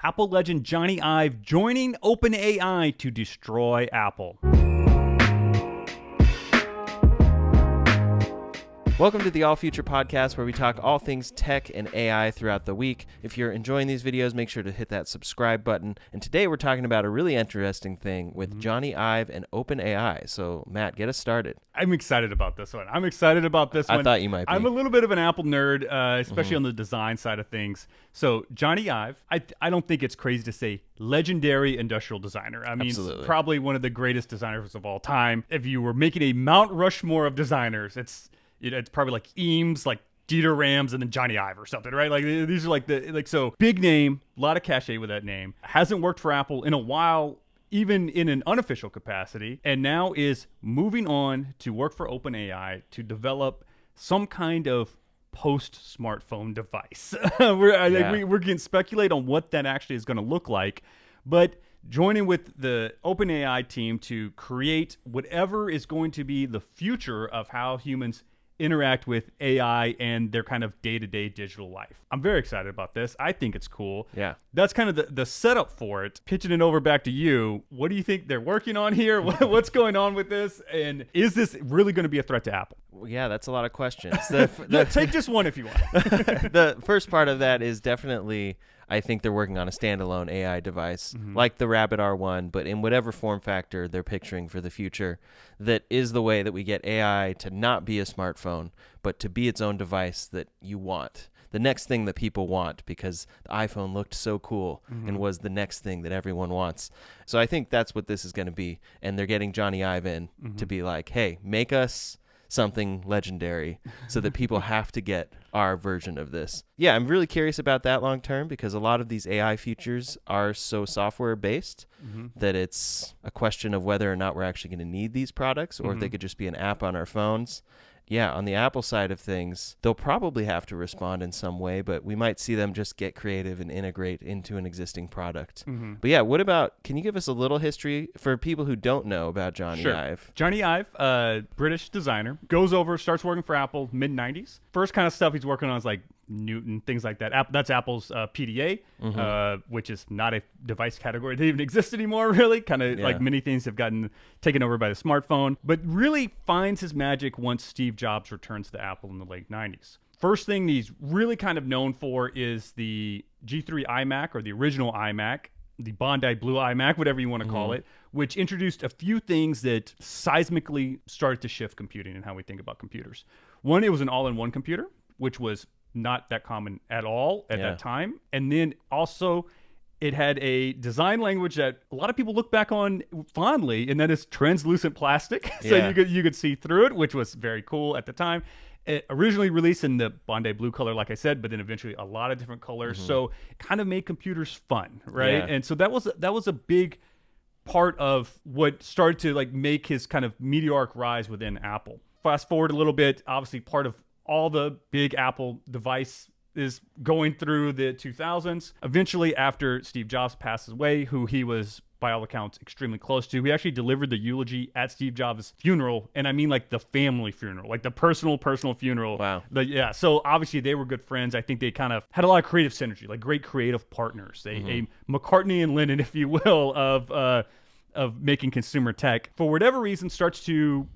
Apple legend Jony Ive joining OpenAI to destroy Apple. Welcome to the All Future Podcast, where we talk all things tech and AI throughout the week. If you're enjoying these videos, make sure to hit that subscribe button. And today we're talking about a really interesting thing with Jony Ive and OpenAI. So, Matt, get us started. I'm excited about this one. I thought you might be. I'm a little bit of an Apple nerd, especially on the design side of things. So Jony Ive, I don't think it's crazy to say legendary industrial designer. I mean, Absolutely. Probably one of the greatest designers of all time. If you were making a Mount Rushmore of designers, it's probably like Eames, like Dieter Rams, and then Jony Ive or something, right? Like these are so big name, a lot of cachet with that name. Hasn't worked for Apple in a while, even in an unofficial capacity, and now is moving on to work for OpenAI to develop some kind of post-smartphone device. We can speculate on what that actually is going to look like, but joining with the OpenAI team to create whatever is going to be the future of how humans interact with AI and their kind of day-to-day digital life. I'm very excited about this. I think it's cool. Yeah. That's kind of the setup for it. Pitching it over back to you. What do you think they're working on here? What's going on with this? And is this really going to be a threat to Apple? Well, yeah, that's a lot of questions. Take just one if you want. The first part of that is definitely, I think they're working on a standalone AI device, like the Rabbit R1, but in whatever form factor they're picturing for the future, that is the way that we get AI to not be a smartphone, but to be its own device that you want. The next thing that people want, because the iPhone looked so cool and was the next thing that everyone wants. So I think that's what this is going to be. And they're getting Jony Ive in to be like, hey, make us something legendary so that people have to get our version of this. Yeah, I'm really curious about that long term, because a lot of these AI features are so software based that it's a question of whether or not we're actually going to need these products, or if they could just be an app on our phones. Yeah, on the Apple side of things, they'll probably have to respond in some way, but we might see them just get creative and integrate into an existing product. But yeah, can you give us a little history for people who don't know about Jony Ive? Jony Ive, British designer, starts working for Apple mid-90s. First kind of stuff he's working on is like Newton, things like that. That's Apple's PDA, which is not a device category that even exists anymore, really. Kind of like many things have gotten taken over by the smartphone, but really finds his magic once Steve Jobs returns to Apple in the late 90s. First thing he's really kind of known for is the G3 iMac, or the original iMac, the Bondi Blue iMac, whatever you want to call it, which introduced a few things that seismically started to shift computing and how we think about computers. One, it was an all-in-one computer, which was not that common at all at that time. And then also it had a design language that a lot of people look back on fondly, and that is translucent plastic. So you could see through it, which was very cool at the time. It originally released in the Bondi Blue color, like I said, but then eventually a lot of different colors. So it kind of made computers fun, right? Yeah. And so that was a big part of what started to like make his kind of meteoric rise within Apple. Fast forward a little bit, obviously part of all the big Apple device is going through the 2000s. Eventually, after Steve Jobs passes away, who he was, by all accounts, extremely close to, he actually delivered the eulogy at Steve Jobs' funeral. And I mean like the family funeral, like the personal funeral. Wow. So obviously they were good friends. I think they kind of had a lot of creative synergy, like great creative partners. A McCartney and Lennon, if you will, of making consumer tech. For whatever reason, starts to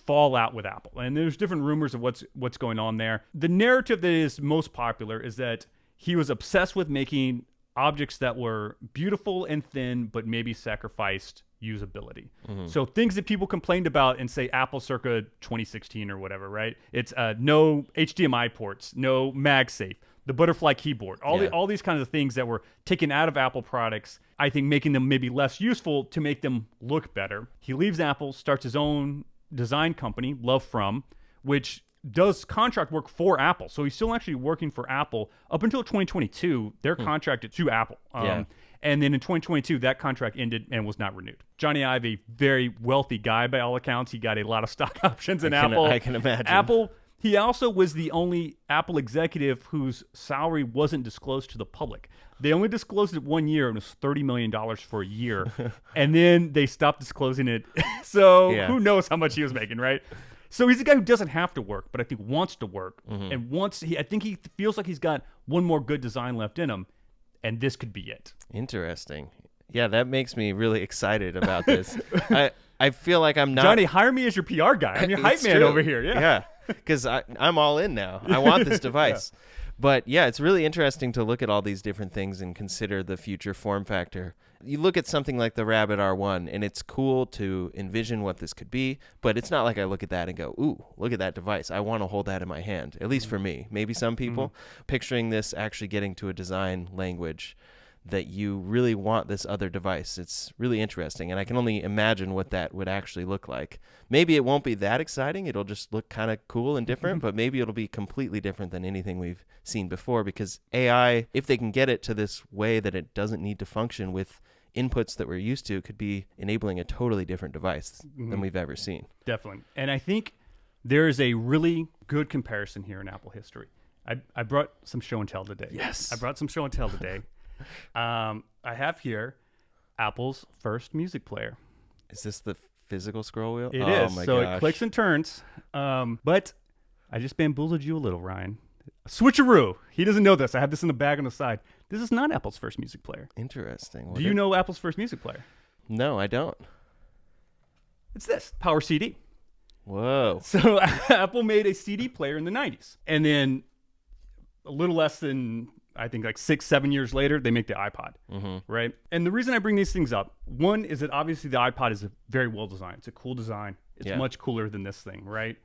fall out with Apple, and there's different rumors of what's going on there. The narrative that is most popular is that he was obsessed with making objects that were beautiful and thin, but maybe sacrificed usability. So things that people complained about in, say, Apple circa 2016 or whatever, right? It's no HDMI ports, no MagSafe, the butterfly keyboard, all these kinds of things that were taken out of Apple products, I think making them maybe less useful to make them look better. He leaves Apple, starts his own design company, Love From, which does contract work for Apple. So he's still actually working for Apple up until 2022. They're contracted to Apple. And then in 2022, that contract ended and was not renewed. Jony Ive, a very wealthy guy by all accounts. He got a lot of stock options in Apple. I can imagine. He also was the only Apple executive whose salary wasn't disclosed to the public. They only disclosed it 1 year, and it was $30 million for a year. And then they stopped disclosing it. So who knows how much he was making, right? So he's a guy who doesn't have to work, but I think wants to work. And I think he feels like he's got one more good design left in him. and this could be it. Interesting. Yeah, that makes me really excited about this. I feel like I'm not... Johnny, hire me as your PR guy. I'm your hype man over here. Yeah, because I'm all in now. I want this device. But yeah, it's really interesting to look at all these different things and consider the future form factor. You look at something like the Rabbit R1, and it's cool to envision what this could be, but it's not like I look at that and go, ooh, look at that device. I want to hold that in my hand, at least for me. Maybe some people, picturing this actually getting to a design language that you really want this other device. It's really interesting, and I can only imagine what that would actually look like. Maybe it won't be that exciting. It'll just look kind of cool and different, but maybe it'll be completely different than anything we've seen before, because AI, if they can get it to this way that it doesn't need to function with inputs that we're used to, could be enabling a totally different device than we've ever seen. Definitely. And I think there is a really good comparison here in Apple history. I brought some show and tell today. Yes. I brought some show and tell today. I have here Apple's first music player. Is this the physical scroll wheel? It is. So it clicks and turns. But I just bamboozled you a little, Ryan. Switcheroo. He doesn't know this. I have this in the bag on the side. This is not Apple's first music player. Interesting. Do you know Apple's first music player? No, I don't. It's this, Power CD. Whoa. So Apple made a CD player in the 90s. And then a little less than, I think, like 6-7 years later, they make the iPod, right? And the reason I bring these things up, one is that obviously the iPod is very well designed. It's a cool design. It's much cooler than this thing, right?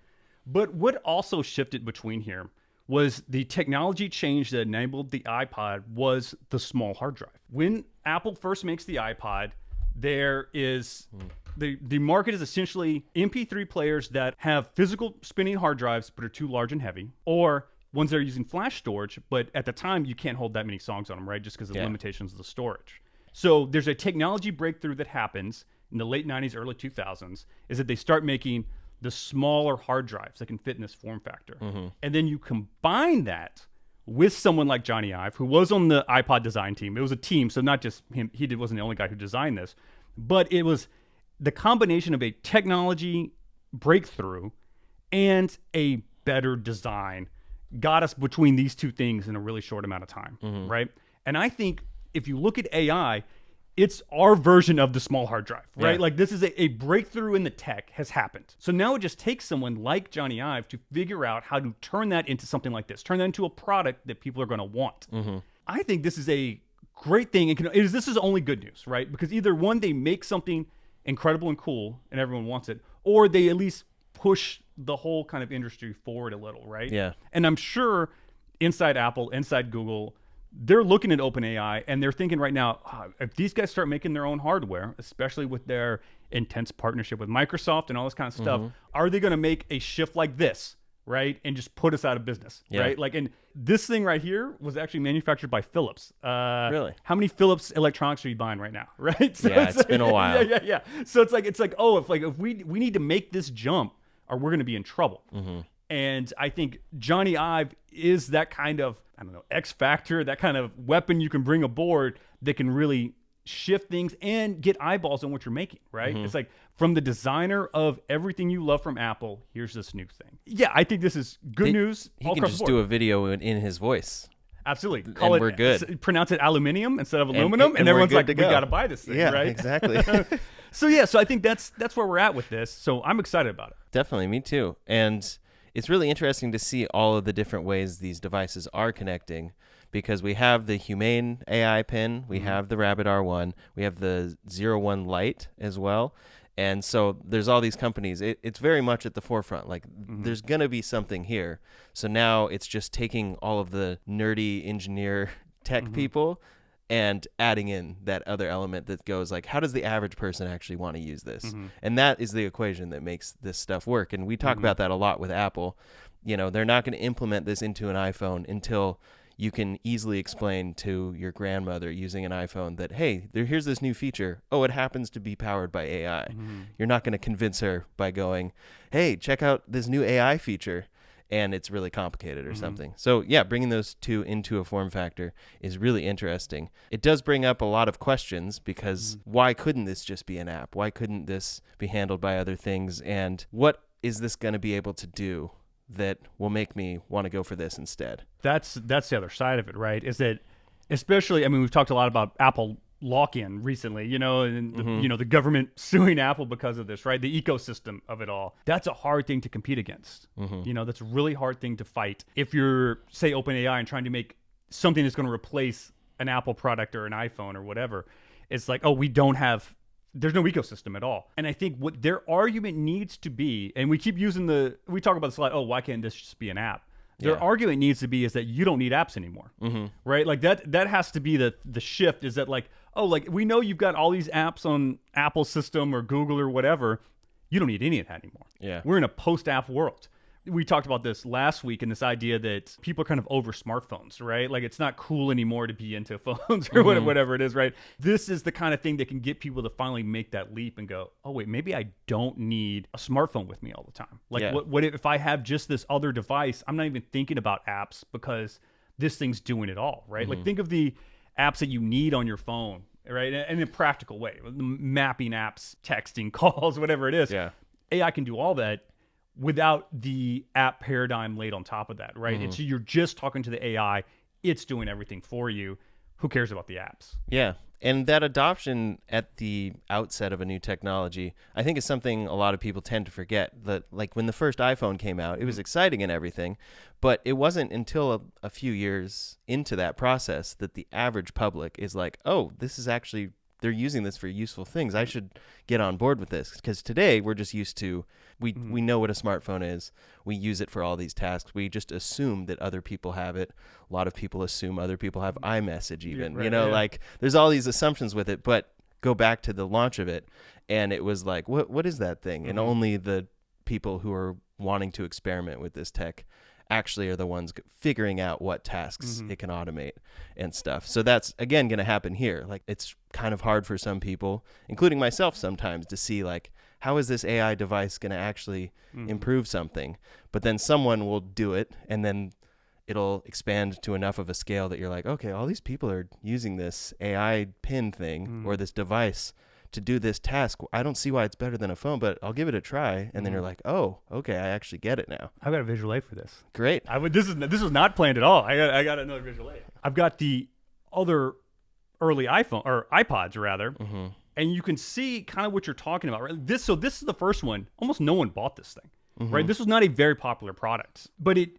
But what also shifted between here was the technology change that enabled the iPod was the small hard drive. When Apple first makes the iPod, there is the market is essentially MP3 players that have physical spinning hard drives but are too large and heavy, or ones that are using flash storage, but at the time you can't hold that many songs on them, right? Just because of the limitations of the storage. So there's a technology breakthrough that happens in the late 90s, early 2000s, is that they start making the smaller hard drives that can fit in this form factor. And then you combine that with someone like Jony Ive, who was on the iPod design team. It was a team, so not just him. Wasn't the only guy who designed this, but it was the combination of a technology breakthrough and a better design got us between these two things in a really short amount of time, right? And I think if you look at AI, it's our version of the small hard drive, right? Like this is a breakthrough in the tech has happened. So now it just takes someone like Jony Ive to figure out how to turn that into something like this, turn that into a product that people are going to want. I think this is a great thing. And this is only good news, right? Because either one, they make something incredible and cool and everyone wants it, or they at least push the whole kind of industry forward a little, right? Yeah. And I'm sure inside Apple, inside Google, they're looking at OpenAI and they're thinking right now, if these guys start making their own hardware, especially with their intense partnership with Microsoft and all this kind of stuff, are they going to make a shift like this, right? And just put us out of business, right? Like, and this thing right here was actually manufactured by Philips. Really? How many Philips electronics are you buying right now, right? So it's been a while. Yeah. So it's like, oh, if we need to make this jump, or we're going to be in trouble. And I think Jony Ive is that kind of, I don't know, X factor, that kind of weapon you can bring aboard that can really shift things and get eyeballs on what you're making, right? It's like, from the designer of everything you love from Apple, here's this new thing. Yeah, I think this is good news. He can just do a video in his voice. Absolutely. We're good. Pronounce it aluminium instead of aluminum, and everyone's like, we got to buy this thing, right? Exactly. So I think that's where we're at with this. So I'm excited about it. Definitely, me too. And it's really interesting to see all of the different ways these devices are connecting, because we have the Humane AI pin, we have the Rabbit R1, we have the 01 Lite as well. And so there's all these companies. It's very much at the forefront. Like, there's going to be something here. So now it's just taking all of the nerdy engineer tech people and adding in that other element that goes like, how does the average person actually want to use this? And that is the equation that makes this stuff work. And we talk about that a lot with Apple. You know, they're not going to implement this into an iPhone until you can easily explain to your grandmother using an iPhone that, hey, here's this new feature. Oh, it happens to be powered by AI. You're not going to convince her by going, hey, check out this new AI feature, and it's really complicated or something. So yeah, bringing those two into a form factor is really interesting. It does bring up a lot of questions, because why couldn't this just be an app? Why couldn't this be handled by other things? And what is this going to be able to do that will make me want to go for this instead? That's the other side of it, right? Is that Especially, I mean, we've talked a lot about Apple lock-in recently, and the government suing Apple because of this, right? The ecosystem of it all. That's a hard thing to compete against. That's a really hard thing to fight. If you're, say, OpenAI and trying to make something that's going to replace an Apple product or an iPhone or whatever, it's like, oh, there's no ecosystem at all. And I think what their argument needs to be, and we keep using we talk about this a lot, oh, why can't this just be an app? Their argument needs to be is that you don't need apps anymore, right? Like that has to be the shift, is that like, oh, like we know you've got all these apps on Apple system or Google or whatever. You don't need any of that anymore. Yeah. We're in a post-app world. We talked about this last week, in this idea that people are kind of over smartphones, right? Like it's not cool anymore to be into phones or whatever it is, right? This is the kind of thing that can get people to finally make that leap and go, oh wait, maybe I don't need a smartphone with me all the time. Like what if I have just this other device? I'm not even thinking about apps because this thing's doing it all, right? Like think of the apps that you need on your phone, right? And in a practical way, mapping apps, texting, calls, whatever it is. Yeah. AI can do all that without the app paradigm laid on top of that, right? It's, you're just talking to the AI. It's doing everything for you. Who cares about the apps? Yeah. And that adoption at the outset of a new technology, I think, is something a lot of people tend to forget. That, like, when the first iPhone came out, it was exciting and everything, but it wasn't until a few years into that process that the average public is like, oh, this is actually, they're using this for useful things. I should get on board with this. Because today we're just used to, we know what a smartphone is. We use it for all these tasks. We just assume that other people have it. A lot of people assume other people have iMessage even. Yeah, right, like there's all these assumptions with it. But go back to the launch of it, and it was like, what is that thing? And only the people who are wanting to experiment with this tech actually are the ones figuring out what tasks it can automate and stuff. So that's, again, going to happen here. Like, it's kind of hard for some people, including myself sometimes, to see, like, how is this AI device going to actually improve something? But then someone will do it, and then it'll expand to enough of a scale that you're like, okay, all these people are using this AI pin thing or this device to do this task. I don't see why it's better than a phone, but I'll give it a try. And then you're like, oh, okay, I actually get it now. I've got a visual aid for this. Great. This was not planned at all. I got another visual aid. I've got the other early iPhone, or iPods rather, and you can see kind of what you're talking about, right? This is the first one. Almost no one bought this thing, right? This was not a very popular product, but it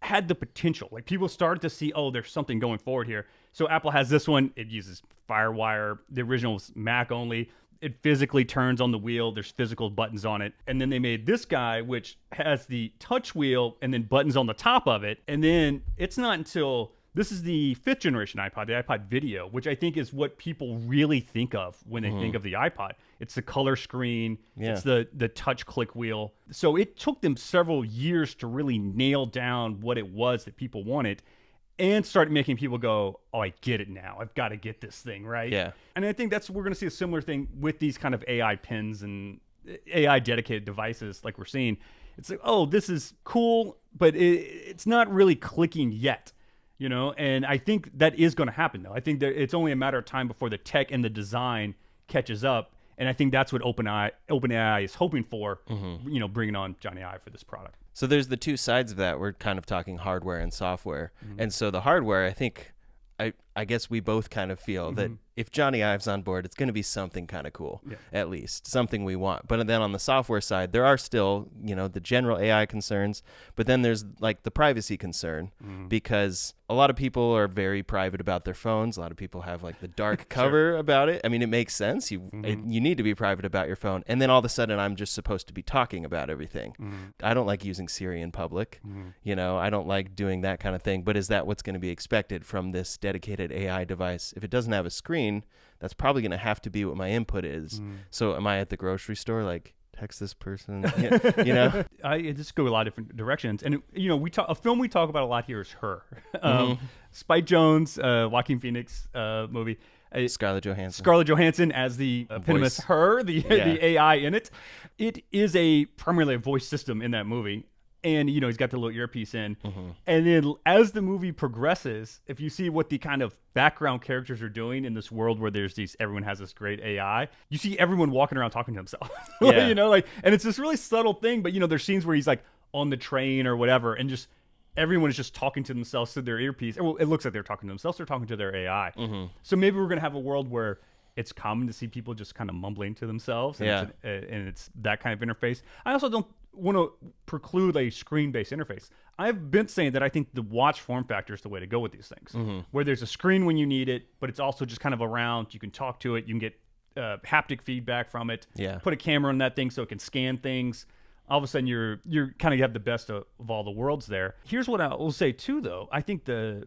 had the potential. Like, people started to see, oh, there's something going forward here. So Apple has this one. It uses FireWire. The original was Mac only. It physically turns on the wheel. There's physical buttons on it. And then they made this guy, which has the touch wheel and then buttons on the top of it. And then it's not until, this is the 5th generation iPod, the iPod Video, which I think is what people really think of when they think of the iPod. It's the color screen. Yeah. It's the touch click wheel. So it took them several years to really nail down what it was that people wanted and start making people go, oh, I get it now. I've got to get this thing, right? Yeah. And I think we're going to see a similar thing with these kind of AI pins and AI dedicated devices like we're seeing. It's like, oh, this is cool, but it's not really clicking yet. And I think that is going to happen, though. I think that it's only a matter of time before the tech and the design catches up. And I think that's what OpenAI is hoping for, bringing on Jony Ive for this product. So there's the two sides of that. We're kind of talking hardware and software. And so the hardware, I think, I guess we both kind of feel that if Jony Ive's on board, it's going to be something kind of cool, at least something we want. But then on the software side, there are still, the general AI concerns, but then there's like the privacy concern because a lot of people are very private about their phones. A lot of people have like the dark cover about it. I mean, it makes sense. You need to be private about your phone. And then all of a sudden I'm just supposed to be talking about everything. I don't like using Siri in public. I don't like doing that kind of thing. But is that what's going to be expected from this dedicated AI device? If it doesn't have a screen, that's probably going to have to be what my input is. So am I at the grocery store, like, text this person? I just go a lot of different directions. And, a film we talk about a lot here is Her. Spike Jonze, Joaquin Phoenix movie. Scarlett Johansson as the eponymous Her, the AI in it. It is primarily a voice system in that movie. And, he's got the little earpiece in. And then as the movie progresses, if you see what the kind of background characters are doing in this world where everyone has this great AI, you see everyone walking around talking to himself. And it's this really subtle thing. But, there's scenes where he's like on the train or whatever and just everyone is just talking to themselves through their earpiece. Well, it looks like they're talking to themselves. They're talking to their AI. So maybe we're going to have a world where it's common to see people just kind of mumbling to themselves, and, it's that kind of interface. I also don't want to preclude a screen-based interface. I've been saying that I think the watch form factor is the way to go with these things, where there's a screen when you need it, but it's also just kind of around. You can talk to it. You can get haptic feedback from it. Put a camera on that thing so it can scan things. All of a sudden, you're kind of have the best of all the worlds there. Here's what I will say too, though. I think where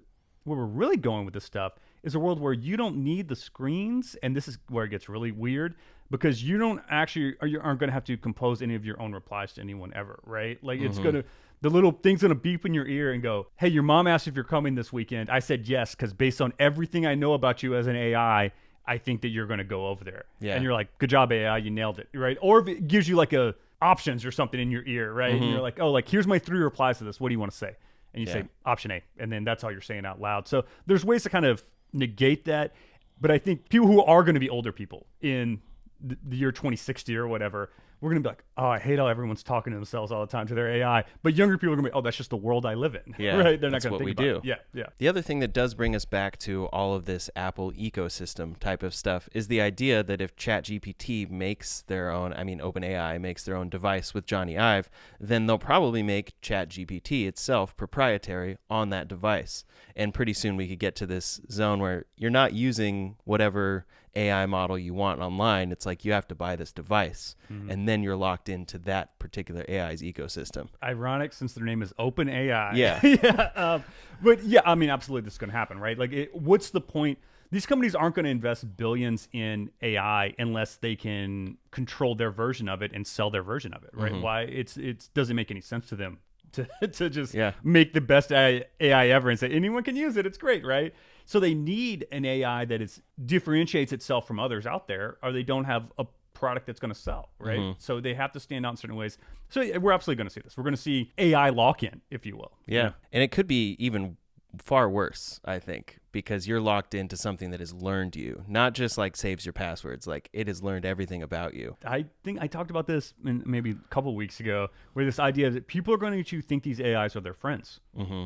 we're really going with this stuff is a world where you don't need the screens, and this is where it gets really weird, because you don't actually you aren't going to have to compose any of your own replies to anyone ever, right? Like it's gonna, the little thing's gonna beep in your ear and go, "Hey, your mom asked if you're coming this weekend. I said yes because based on everything I know about you as an AI, I think that you're going to go over there." And you're like, "Good job, AI, you nailed it," right? Or if it gives you like options or something in your ear, right? And you're like, "Oh, like here's my 3 replies to this. What do you want to say?" And you say option A, and then that's all you're saying out loud. So there's ways to kind of negate that, but I think people who are going to be older people in the year 2060 or whatever, we're going to be like, "Oh, I hate how everyone's talking to themselves all the time to their AI." But younger people are going to be, "Oh, that's just the world I live in." Right? They're not going to think about it. Yeah. The other thing that does bring us back to all of this Apple ecosystem type of stuff is the idea that if ChatGPT makes their own, OpenAI makes their own device with Jony Ive, then they'll probably make ChatGPT itself proprietary on that device. And pretty soon we could get to this zone where you're not using whatever AI model you want online. It's like you have to buy this device, and then you're locked into that particular AI's ecosystem. Ironic, since their name is OpenAI. Yeah. But yeah, absolutely, this is going to happen, right? Like, what's the point? These companies aren't going to invest billions in AI unless they can control their version of it and sell their version of it, right? Why it doesn't make any sense to them to just make the best AI ever and say anyone can use it. It's great, right? So they need an AI that differentiates itself from others out there, or they don't have a product that's going to sell, right? So they have to stand out in certain ways. So we're absolutely going to see this. We're going to see AI lock-in, if you will. Yeah. And it could be even far worse, I think, because you're locked into something that has learned you, not just like saves your passwords. Like it has learned everything about you. I think I talked about this maybe a couple of weeks ago, where this idea that people are going to think these AIs are their friends,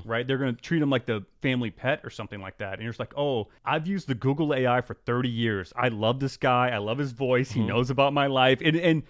right? They're going to treat them like the family pet or something like that. And you're just like, "Oh, I've used the Google AI for 30 years. I love this guy. I love his voice. He knows about my life." And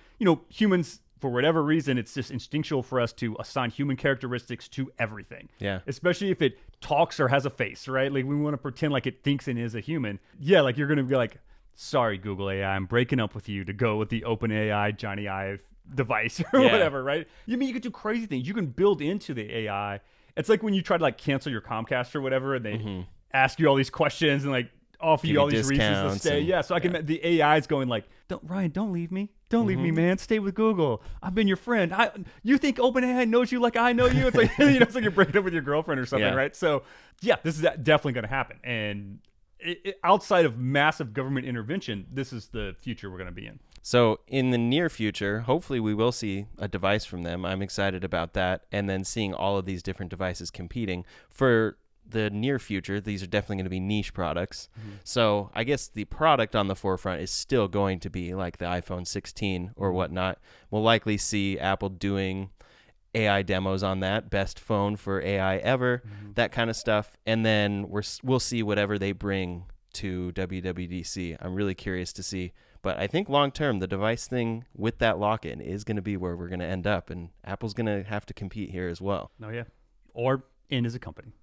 humans, for whatever reason, it's just instinctual for us to assign human characteristics to everything. Yeah. Especially if it talks or has a face, right? Like we want to pretend like it thinks and is a human. Yeah, like you're going to be like, "Sorry, Google AI, I'm breaking up with you to go with the OpenAI Jony Ive device," or whatever, right? You could do crazy things. You can build into the AI. It's like when you try to like cancel your Comcast or whatever, and they ask you all these questions and like offer you all these reasons to stay. So I can the AI is going like, Ryan, don't leave me. Don't leave me, man. Stay with Google. I've been your friend. You think OpenAI knows you like I know you? It's like it's like you're breaking up with your girlfriend or something, right? So yeah, this is definitely going to happen. And outside of massive government intervention, this is the future we're going to be in. So in the near future, hopefully we will see a device from them. I'm excited about that. And then seeing all of these different devices competing. For the near future, these are definitely going to be niche products. So I guess the product on the forefront is still going to be like the iPhone 16 or whatnot. We'll likely see Apple doing AI demos on that, best phone for AI ever, that kind of stuff. And then we'll see whatever they bring to WWDC. I'm really curious to see. But I think long term, the device thing with that lock-in is going to be where we're going to end up. And Apple's going to have to compete here as well. Oh, yeah. Or in as a company.